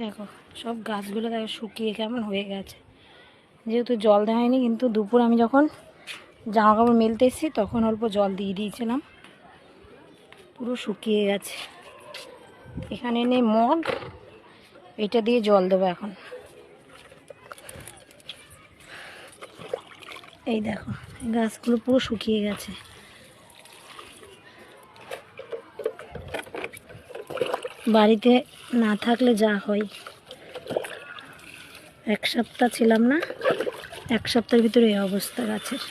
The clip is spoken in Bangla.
দেখো সব গাছগুলো দেখো শুকিয়ে কেমন হয়ে গেছে, যেহেতু জল দেওয়া হয়নি। কিন্তু দুপুর আমি যখন জামা কাপড় মেলতে এসেছি তখন অল্প জল দিয়ে দিয়েছিলাম, পুরো শুকিয়ে গেছে। এখানে এনে মগ, এটা দিয়ে জল দেবো এখন। এই দেখো গাছগুলো পুরো শুকিয়ে গেছে। বাড়িতে না থাকলে যা হয়, এক সপ্তাহ ছিলাম না, এক সপ্তাহের ভিতরে এই অবস্থা গাছের।